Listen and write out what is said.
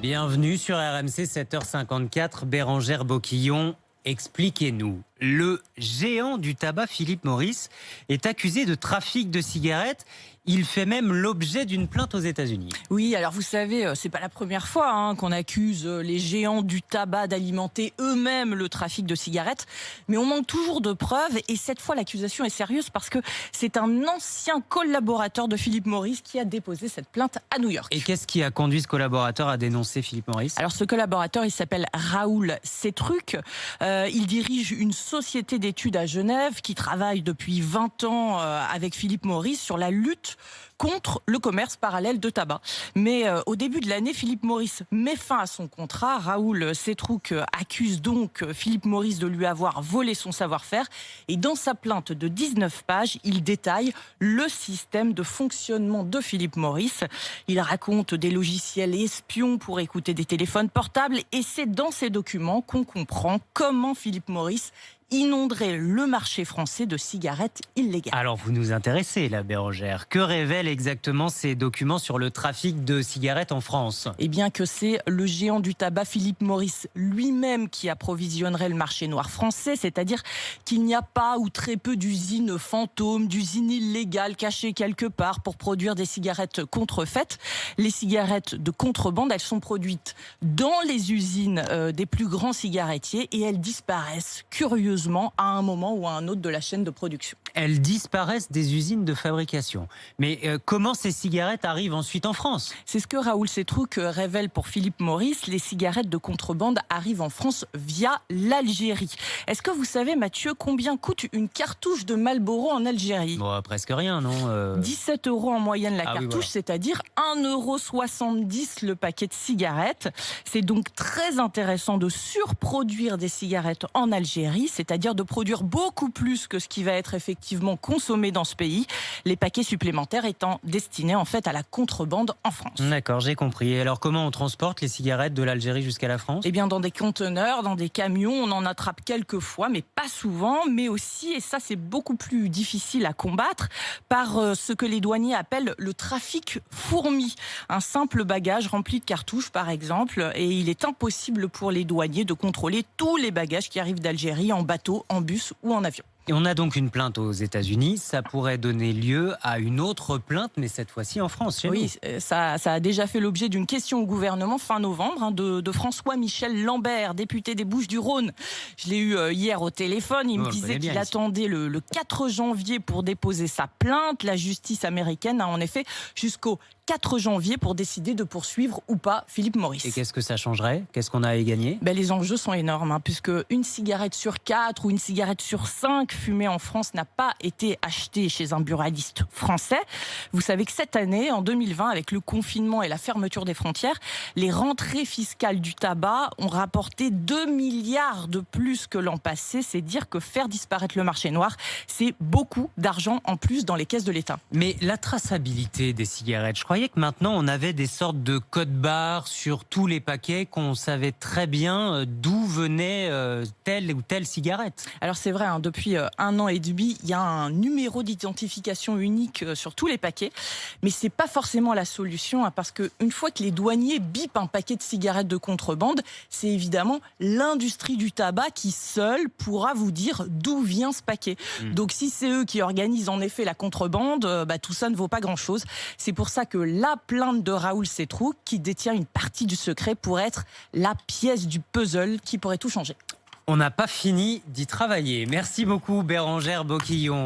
Bienvenue sur RMC 7h54, Bérengère Boquillon. Expliquez-nous. Le géant du tabac Philip Morris est accusé de trafic de cigarettes. Il fait même l'objet d'une plainte aux États-Unis. Oui, alors vous savez, c'est pas la première fois qu'on accuse les géants du tabac d'alimenter eux-mêmes le trafic de cigarettes. Mais on manque toujours de preuves et cette fois l'accusation est sérieuse parce que c'est un ancien collaborateur de Philip Morris qui a déposé cette plainte à New York. Et qu'est-ce qui a conduit ce collaborateur à dénoncer Philip Morris ? Alors ce collaborateur, il s'appelle Raoul Cetruc. Il dirige une société d'études à Genève qui travaille depuis 20 ans avec Philip Morris sur la lutte contre le commerce parallèle de tabac. Mais au début de l'année, Philip Morris met fin à son contrat. Raoul Cetruc accuse donc Philip Morris de lui avoir volé son savoir-faire. Et dans sa plainte de 19 pages, il détaille le système de fonctionnement de Philip Morris. Il raconte des logiciels espions pour écouter des téléphones portables. Et c'est dans ces documents qu'on comprend comment Philip Morris inonderait le marché français de cigarettes illégales. Alors vous nous intéressez, la Bérengère. Que révèlent exactement ces documents sur le trafic de cigarettes en France ? Eh bien que c'est le géant du tabac Philip Morris lui-même qui approvisionnerait le marché noir français, c'est-à-dire qu'il n'y a pas ou très peu d'usines fantômes, d'usines illégales cachées quelque part pour produire des cigarettes contrefaites. Les cigarettes de contrebande, elles sont produites dans les usines des plus grands cigarettiers et elles disparaissent curieusement à un moment ou à un autre de la chaîne de production. Elles disparaissent des usines de fabrication. Mais comment ces cigarettes arrivent ensuite en France ? C'est ce que Raoul Cetruc révèle pour Philip Morris. Les cigarettes de contrebande arrivent en France via l'Algérie. Est-ce que vous savez, Mathieu, combien coûte une cartouche de Marlboro en Algérie ? Bon, presque rien, non 17 € en moyenne la cartouche, oui, voilà. C'est-à-dire 1,70 € le paquet de cigarettes. C'est donc très intéressant de surproduire des cigarettes en Algérie, c'est-à-dire de produire beaucoup plus que ce qui va être effectivement consommé dans ce pays, les paquets supplémentaires étant destinés en fait à la contrebande en France. D'accord, j'ai compris. Et alors comment on transporte les cigarettes de l'Algérie jusqu'à la France ? Eh bien dans des conteneurs, dans des camions, on en attrape quelques fois, mais pas souvent, mais aussi, et ça c'est beaucoup plus difficile à combattre, par ce que les douaniers appellent le trafic fourmi. Un simple bagage rempli de cartouches par exemple, et il est impossible pour les douaniers de contrôler tous les bagages qui arrivent d'Algérie en bateau, en bus ou en avion. Et on a donc une plainte aux États-Unis. Ça pourrait donner lieu à une autre plainte, mais cette fois-ci en France, chez nous. Oui, ça a déjà fait l'objet d'une question au gouvernement fin novembre de François-Michel Lambert, député des Bouches-du-Rhône. Je l'ai eu hier au téléphone. Il me disait qu'il attendait le 4 janvier pour déposer sa plainte. La justice américaine a en effet jusqu'au 4 janvier pour décider de poursuivre ou pas Philip Morris. Et qu'est-ce que ça changerait ? Qu'est-ce qu'on a à y gagner ? Les enjeux sont énormes, puisque une cigarette sur 4 ou une cigarette sur 5 fumée en France n'a pas été achetée chez un buraliste français. Vous savez que cette année, en 2020, avec le confinement et la fermeture des frontières, les rentrées fiscales du tabac ont rapporté 2 milliards de plus que l'an passé. C'est dire que faire disparaître le marché noir, c'est beaucoup d'argent en plus dans les caisses de l'État. Mais la traçabilité des cigarettes, je croyais que maintenant on avait des sortes de codes barres sur tous les paquets, qu'on savait très bien d'où venait telle ou telle cigarette. Alors c'est vrai, depuis 1 an et demi, il y a un numéro d'identification unique sur tous les paquets, mais c'est pas forcément la solution, parce que une fois que les douaniers bipent un paquet de cigarettes de contrebande, c'est évidemment l'industrie du tabac qui seule pourra vous dire d'où vient ce paquet. Donc si c'est eux qui organisent en effet la contrebande, tout ça ne vaut pas grand-chose. C'est pour ça que la plainte de Raoul Cetruc, qui détient une partie du secret, pourrait être la pièce du puzzle qui pourrait tout changer. On n'a pas fini d'y travailler. Merci beaucoup, Bérengère Boquillon.